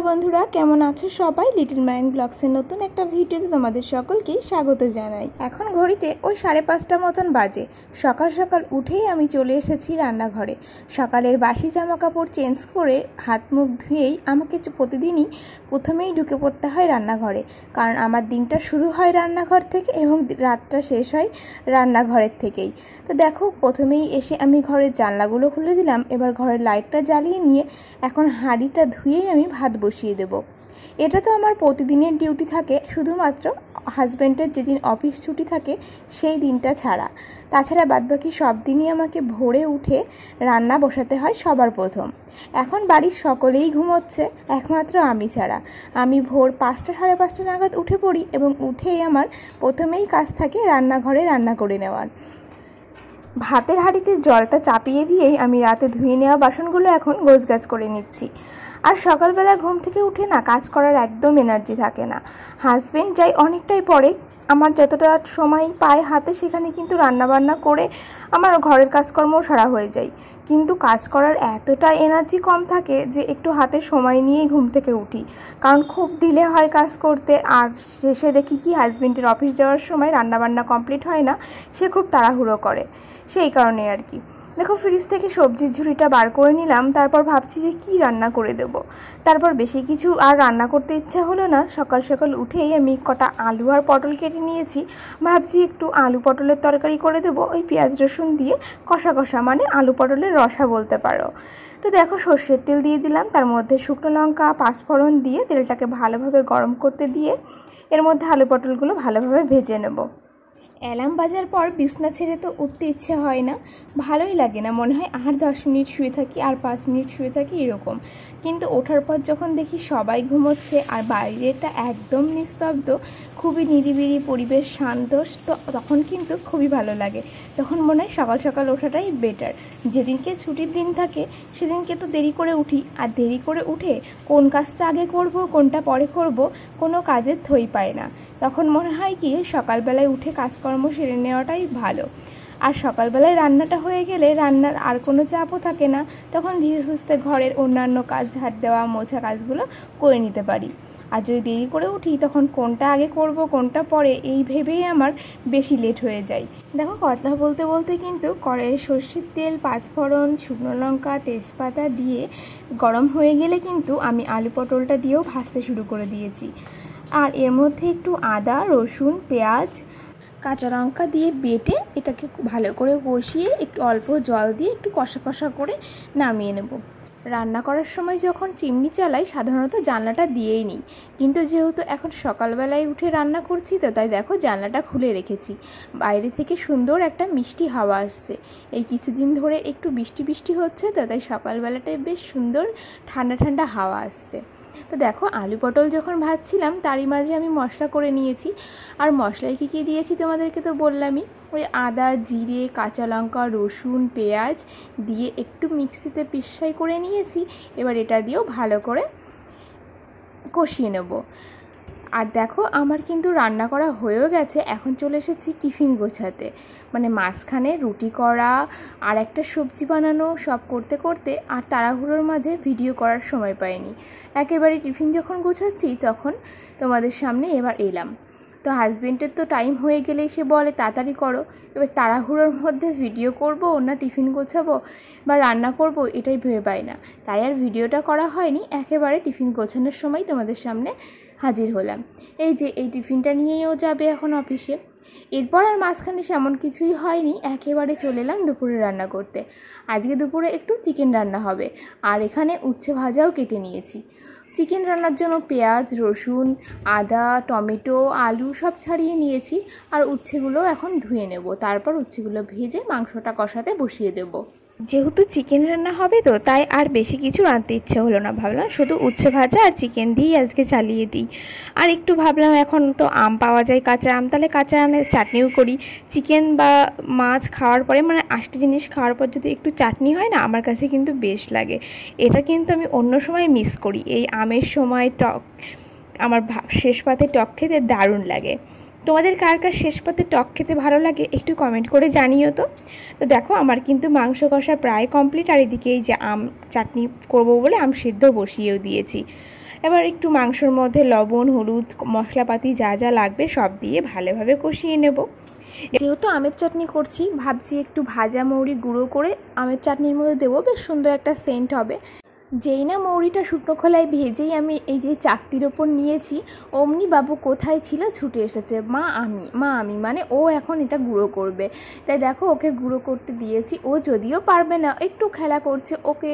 বন্ধুরা, কেমন আছো সবাই? লিটল মাইন ব্লগসের নতুন একটা ভিডিওতে তোমাদের সকলকেই স্বাগত জানাই। এখন ঘড়িতে ওই 5:30 মতন বাজে। সকাল সকাল উঠেই আমি চলে এসেছি রান্নাঘরে। সকালের বাসি জামা কাপড় চেঞ্জ করে হাত মুখ ধুয়েই আমাকে প্রতিদিনই প্রথমেই ঢুকে পড়তে হয় রান্নাঘরে, কারণ আমার দিনটা শুরু হয় রান্নাঘর থেকে এবং রাতটা শেষ হয় রান্নাঘরের থেকেই। তো দেখো, প্রথমেই এসে আমি ঘরের জানলাগুলো খুলে দিলাম। এবার ঘরের লাইটটা জ্বালিয়ে নিয়ে এখন হাঁড়িটা ধুয়েই আমি ভাত বসিয়ে দেব। এটা তো আমার প্রতিদিনের ডিউটি থাকে, শুধুমাত্র হাজব্যান্ডের যেদিন অফিস ছুটি থাকে সেই দিনটা ছাড়া। তাছাড়া বাদবাকি সব দিনই আমাকে ভোরে উঠে রান্না বসাতে হয় সবার প্রথম। এখন বাড়ির সকলেই ঘুমোচ্ছে, একমাত্র আমি ছাড়া। আমি ভোর 5টা 5:30 নাগাদ উঠে পড়ি এবং উঠেই আমার প্রথমেই কাজ থাকে রান্নাঘরে রান্না করে নেওয়ার। ভাতের হাঁড়িতে জলটা চাপিয়ে দিয়েই আমি রাতে ধুয়ে নেওয়া বাসনগুলো এখন গোছগাছ করে নিচ্ছি। আর সকালবেলা ঘুম থেকে উঠে না কাজ করার একদম এনার্জি থাকে না। হাজব্যান্ড যাই অনেকটাই পরে, আমার যতটা সময় পায় হাতে সেখানে কিন্তু রান্নাবান্না করে আমার ঘরের কাজকর্মও সারা হয়ে যায়। কিন্তু কাজ করার এতটা এনার্জি কম থাকে যে একটু হাতে সময় নিয়েই ঘুম থেকে উঠি, কারণ খুব ডিলে হয় কাজ করতে। আর শেষে দেখি কি হাজব্যান্ডের অফিস যাওয়ার সময় রান্নাবান্না কমপ্লিট হয় না, সে খুব তাড়াহুড়ো করে। সেই কারণে আর কি। দেখো, ফ্রিজ থেকে সবজির ঝুড়িটা বার করে নিলাম। তারপর ভাবছি যে কি রান্না করে দেব। তারপর বেশি কিছু আর রান্না করতে ইচ্ছা হলো না। সকাল সকাল উঠেই আমি কটা আলু আর পটল কেটে নিয়েছি। ভাবছি একটু আলু পটলের তরকারি করে দেব, ওই পেঁয়াজ রসুন দিয়ে কষা কষা, মানে আলু পটলের রসা বলতে পারো। তো দেখো, সর্ষের তেল দিয়ে দিলাম, তার মধ্যে শুকনো লঙ্কা পাঁচফোড়ন দিয়ে তেলটাকে ভালোভাবে গরম করতে দিয়ে এর মধ্যে আলু পটলগুলো ভালোভাবে ভেজে নেব। অ্যালার্ম বাজার পর বিছনা ছেড়ে তো উঠতে ইচ্ছে হয় না, ভালোই লাগে না, মনে হয় আর 10 মিনিট শুয়ে থাকি, আর 5 মিনিট শুয়ে থাকি এরকম। কিন্তু ওঠার পর যখন দেখি সবাই ঘুমোচ্ছে আর বাইরেটা একদম নিস্তব্ধ, খুবই নিরিবিলি পরিবেশ, শান্ত, তো তখন কিন্তু খুবই ভালো লাগে। তখন মনে হয় সকাল সকাল ওঠাটাই বেটার। যেদিনকে ছুটির দিন থাকে সেদিনকে তো দেরি করে উঠি, আর দেরি করে উঠে কোন কাজটা আগে করব কোনটা পরে করব কোনো কাজের থই পায় না। তখন মনে হয় কি সকালবেলায় উঠে কাজকর্ম সেরে নেওয়াটাই ভালো। আর সকালবেলায় রান্নাটা হয়ে গেলে রান্নার আর কোনো চাপও থাকে না, তখন ধীরে সুস্থে ঘরের অন্যান্য কাজ, ঝাড় দেওয়া মোছা কাজগুলো করে নিতে পারি। আর যদি দেরি করে উঠি তখন কোনটা আগে করব কোনটা পরে এই ভেবেই আমার বেশি লেট হয়ে যায়। দেখো, কথা বলতে বলতে কিন্তু কড়াইয়ে সর্ষের তেল, পাঁচফোড়ন, শুকনো লঙ্কা, তেজপাতা দিয়ে গরম হয়ে গেলে কিন্তু আমি আলু পটলটা দিয়েও ভাজতে শুরু করে দিয়েছি। আর এর মধ্যে একটু আদা, রসুন, পেঁয়াজ, কাঁচা লঙ্কা দিয়ে বেটে এটাকে ভালো করে কষিয়ে একটু অল্প জল দিয়ে একটু কষা কষা করে নামিয়ে নেব। রান্না করার সময় যখন চিমনি চালাই সাধারণত জানলাটা দিয়েই নিই, কিন্তু যেহেতু এখন সকালবেলায় উঠে রান্না করছি তো তাই দেখো জানলাটা খুলে রেখেছি। বাইরে থেকে সুন্দর একটা মিষ্টি হাওয়া আসছে। এই কিছুদিন ধরে একটু বৃষ্টি বৃষ্টি হচ্ছে তো তাই সকালবেলাটায় বেশ সুন্দর ঠান্ডা ঠান্ডা হাওয়া আসছে। তো দেখো, আলু পটল যখন ভাজছিলাম তারই মাঝে আমি মশলা করে নিয়েছি। আর মশলায় কী কী দিয়েছি তোমাদেরকে তো বললামই। ওই আদা, জিরে, কাঁচা লঙ্কা, রসুন, পেঁয়াজ দিয়ে একটু মিক্সিতে পিষাই করে নিয়েছি। এবার এটা দিয়েও ভালো করে কষিয়ে নেব। আর দেখো, আমার কিন্তু রান্না করা হয়েও গেছে। এখন চলে এসেছি টিফিন গোছাতে, মানে মাঝখানে রুটি করা আর একটা সবজি বানানো, সব করতে করতে আর তাড়াহুড়োর মাঝে ভিডিও করার সময় পাইনি। একেবারে টিফিন যখন গোছাচ্ছি তখন তোমাদের সামনে এবার এলাম। তো হাজব্যান্ডের তো টাইম হয়ে গেলেই সে বলে তাড়াতাড়ি করো। এবার তাড়াহুড়োর মধ্যে ভিডিও করব না টিফিন গোছাবো বা রান্না করব এটাই ভেবে পাই না, তাই আর ভিডিওটা করা হয়নি। একেবারে টিফিন গোছানোর সময় তোমাদের সামনে হাজির হলাম। এই যে এই টিফিনটা নিয়েও যাবে এখন অফিসে। এরপর আর মাঝখানে সেমন কিছুই হয়নি, একেবারে চলে এলাম দুপুরে রান্না করতে। আজকে দুপুরে একটু চিকেন রান্না হবে, আর এখানে উচ্ছে ভাজাও কেটে নিয়েছি। চিকেন রান্নার জন্য পেঁয়াজ, রসুন, আদা, টমেটো, আলু সব ছাড়িয়ে নিয়েছি। আর উচ্ছেগুলো এখন ধুয়ে নেব, তারপর উচ্ছেগুলো ভেজে মাংসটা কষাতে বসিয়ে দেব। যেহেতু চিকেন রান্না হবে তো তাই আর বেশি কিছু রাঁধতে ইচ্ছে হলো না, ভাবলাম শুধু উচ্ছে ভাজা আর চিকেন দিয়েই আজকে চালিয়ে দিই। আর একটু ভাবলাম এখন তো আম পাওয়া যায়, কাঁচা আম, তাহলে কাঁচা আমের চাটনিও করি। চিকেন বা মাছ খাওয়ার পরে, মানে 8টি জিনিস খাওয়ার পর যদি একটু চাটনি হয় না, আমার কাছে কিন্তু বেশ লাগে। এটা কিন্তু আমি অন্য সময় মিস করি, এই আমের সময় টক, আমার শেষ পাতে টক খেতে দারুণ লাগে। তোমাদের কার কার শেষ পাতে টক খেতে ভালো লাগে একটু কমেন্ট করে জানিও তো। তো দেখো, আমার কিন্তু মাংস কষা প্রায় কমপ্লিট। আর এদিকে এই যে আম চাটনি করব বলে আম সিদ্ধ বসিয়েও দিয়েছি। এবার একটু মাংসর মধ্যে লবণ, হলুদ, মশলাপাতি যা যা লাগবে সব দিয়ে ভালোভাবে কষিয়ে নেব। যেহেতু আমের চাটনি করছি, ভাবছি একটু ভাজা মৌরি গুঁড়ো করে আমের চাটনির মধ্যে দেবো, বেশ সুন্দর একটা সেন্ট হবে। যেই না মৌরিটা শুকনো খোলায় ভেজেই আমি এই যে চাকতির ওপর নিয়েছি, অমনি বাবু কোথায় ছিল ছুটে এসেছে, মা আমি মানে ও এখন এটা গুঁড়ো করবে। তাই দেখো ওকে গুঁড়ো করতে দিয়েছি। ও যদিও পারবে না, একটু খেলা করছে, ওকে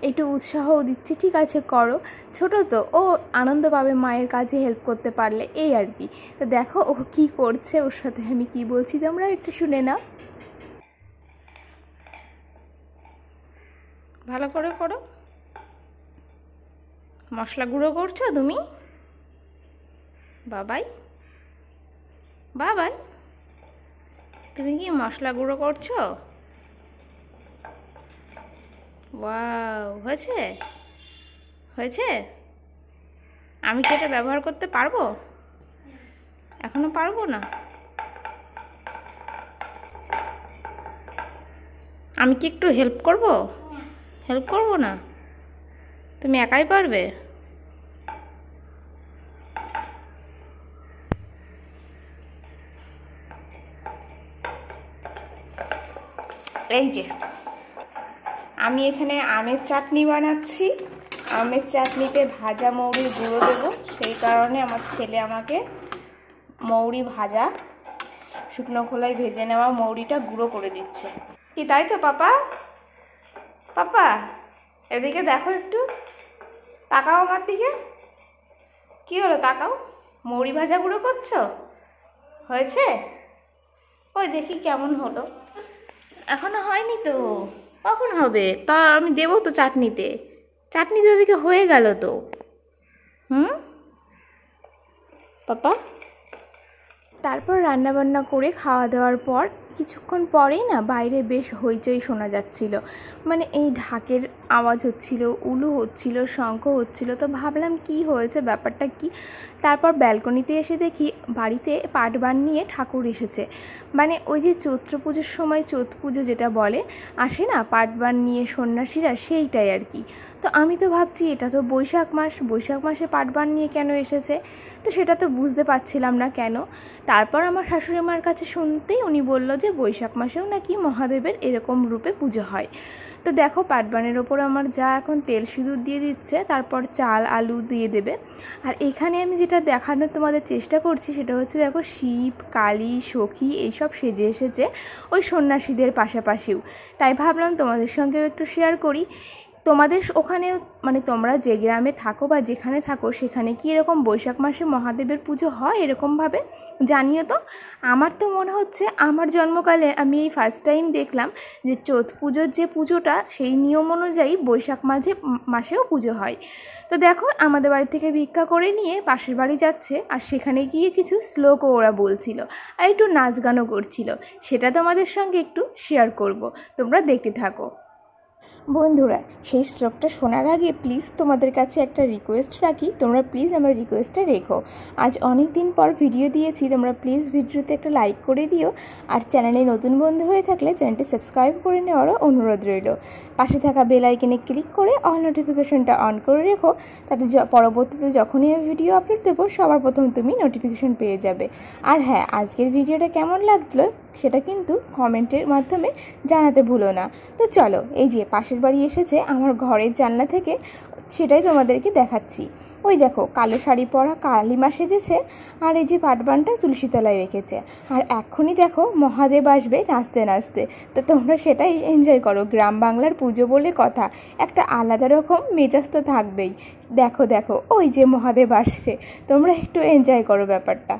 একটু উৎসাহও দিচ্ছি, ঠিক আছে করো, ছোট তো, ও আনন্দ পাবে মায়ের কাজে হেল্প করতে পারলে, এই আর কি। তো দেখো ও কি করছে, ওর সাথে আমি কি বলছি তোমরা একটু শুনে নাও। ভালো করে করো। মশলা গুঁড়ো করছো তুমি? বাবাই তুমি কি মশলা গুঁড়ো করছো? ওয়াও, হয়েছে। আমি কি এটা ব্যবহার করতে পারবো? এখনো পারবো না। আমি কি একটু হেল্প করবো না? তুমি একাই পারবে? এই যে আমি এখানে আমের চাটনি বানাচ্ছি। আমের চাটনিতে ভাজা মৌরির গুঁড়ো দেবো, সেই কারণে আমার ছেলে আমাকে মৌরি ভাজা শুকনো খোলায় ভেজে নেওয়া মৌরিটা গুঁড়ো করে দিচ্ছে। কি তাই তো পাপা এদিকে দেখো, একটু তাকাও আমার দিকে। কি হলো, তাকাও। মৌরি ভাজা গুঁড়ো করছো? হয়েছে? ওই দেখি কেমন হলো। এখনো হয়নি তো, কখন হবে? তা আমি দেবো তো চাটনিতে ওদিকে হয়ে গেল তো। পাপা। তারপর রান্নাবান্না করে খাওয়া দাওয়ার পর কিছুক্ষণ পরেই না বাইরে বেশ হইচই শোনা যাচ্ছিল, মানে এই ঢাকের আওয়াজ হচ্ছিল, উলু হচ্ছিল, শঙ্খ হচ্ছিল। তো ভাবলাম কি হয়েছে, ব্যাপারটা কি। তারপর ব্যালকনিতে এসে দেখি বাড়িতে পাটবান নিয়ে ঠাকুর এসেছে, মানে ওই যে চৈত্র পুজোর সময় চৈত পুজো যেটা বলে আসে না, পাটবান নিয়ে সন্ন্যাসীরা, সেইটাই আর কি। তো আমি তো ভাবছি এটা তো বৈশাখ মাসে পাটবান নিয়ে কেন এসেছে, তো সেটা তো বুঝতে পারছিলাম না কেন। তারপর আমার শাশুড়ি মার কাছে শুনতেই উনি বলল যে বৈশাখ মাসেও নাকি মহাদেবের এরকম রূপে পুজো হয়। তো দেখো পাটবানের ওপর আমার যা এখন তেল সিঁদুর দিয়ে দিচ্ছে, তারপর চাল আলু দিয়ে দেবে। আর এখানে আমি যেটা দেখানোর তোমাদের চেষ্টা করছি সেটা হচ্ছে দেখো শিব, কালী, সখী এইসব সেজে এসেছে ওই সন্ন্যাসীদের পাশাপাশিও। তাই ভাবলাম তোমাদের সঙ্গেও একটু শেয়ার করি। তোমাদের ওখানে মানে তোমরা যে গ্রামে থাকো বা যেখানে থাকো সেখানে কি এরকম বৈশাখ মাসে মহাদেবের পুজো হয় এরকমভাবে? জানিও তো। আমার তো মনে হচ্ছে আমার জন্মকালে আমি এই ফার্স্ট টাইম দেখলাম যে চৈত পুজোর যে পুজোটা সেই নিয়ম অনুযায়ী বৈশাখ মাসেও পুজো হয়। তো দেখো আমাদের বাড়ি থেকে ভিক্ষা করে নিয়ে পাশের বাড়ি যাচ্ছে, আর সেখানে গিয়ে কিছু শ্লোকও ওরা বলছিল আর একটু নাচ গানও করছিল, সেটা তোমাদের সঙ্গে একটু শেয়ার করব, তোমরা দেখতে থাকো। বন্ধুরা, সেই শ্লোকটা শোনার আগে প্লিজ তোমাদের কাছে একটা রিকোয়েস্ট রাখি, তোমরা প্লিজ আমার রিকোয়েস্টটা রেখো। আজ অনেক দিন পর ভিডিও দিয়েছি, তোমরা প্লিজ ভিডিওতে একটা লাইক করে দিও, আর চ্যানেলে নতুন বন্ধু হয়ে থাকলে চ্যানেলটি সাবস্ক্রাইব করে নেওয়ারও অনুরোধ রইল। পাশে থাকা বেল আইকনে ক্লিক করে অল নোটিফিকেশনটা অন করে রেখো, তাতে পরবর্তীতে যখনই আমি ভিডিও আপলোড দেবো সবার প্রথম তুমি নোটিফিকেশন পেয়ে যাবে। আর হ্যাঁ, আজকের ভিডিওটা কেমন লাগলো সেটা কিন্তু কমেন্টের মাধ্যমে জানাতে ভুলো না। তো চলো, এই যে পাশের বাড়ি এসেছে আমার ঘরের জানলা থেকে, সেটাই তোমাদেরকে দেখাচ্ছি। ওই দেখো কালো শাড়ি পরা কালিমা সেজেছে, আর এই যে পাটবানটা তুলসী তলায় রেখেছে, আর এক্ষুনি দেখো মহাদেব আসবে নাচতে নাচতে। তো তোমরা সেটাই এনজয় করো, গ্রাম বাংলার পুজো বলে কথা, একটা আলাদা রকম মেজাজ তো থাকবেই। দেখো দেখো ওই যে মহাদেব আসছে, তোমরা একটু এনজয় করো ব্যাপারটা।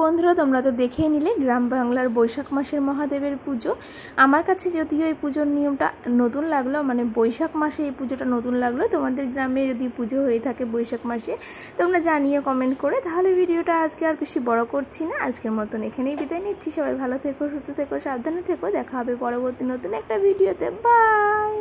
বন্ধুরা, তোমরা তো দেখেই নিলে গ্রাম বাংলার বৈশাখ মাসের মহাদেবের পুজো। আমার কাছে যদিও এই পুজোর নিয়মটা নতুন লাগলো, মানে বৈশাখ মাসে এই পুজোটা নতুন লাগলো। তোমাদের গ্রামে যদি পুজো হয়ে থাকে বৈশাখ মাসে তোমরা জানিয়ে কমেন্ট করে। তাহলে ভিডিওটা আজকে আর বেশি বড় করছি না, আজকের মতন এখানেই বিদায় নিচ্ছি। সবাই ভালো থেকো, সুস্থ থেকো, সাবধানে থেকো। দেখা হবে পরবর্তী নতুন একটা ভিডিওতে। বাই।